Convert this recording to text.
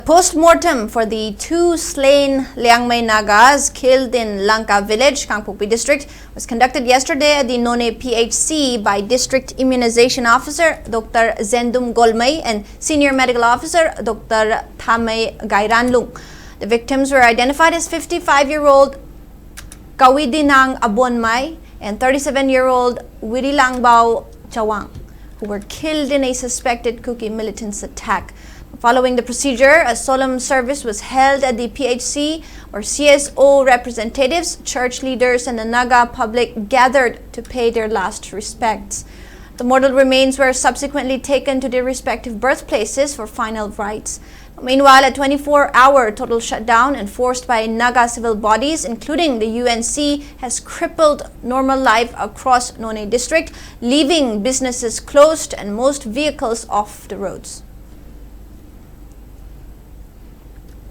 post-mortem for the two slain Liangmai Nagas killed in Lanka village, Kangpokpi district, was conducted yesterday at the None PHC by District Immunization Officer Dr. Zendum Golmai and Senior Medical Officer Dr. Thamai Gairanlung. The victims were identified as 55-year-old Kawidinang Abonmai and 37-year-old Wirilangbao Chawang, who were killed in a suspected Kuki militants attack. Following the procedure, a solemn service was held at the PHC where CSO representatives, church leaders, and the Naga public gathered to pay their last respects. The mortal remains were subsequently taken to their respective birthplaces for final rites. Meanwhile, a 24-hour total shutdown enforced by Naga civil bodies, including the UNC, has crippled normal life across None district, leaving businesses closed and most vehicles off the roads.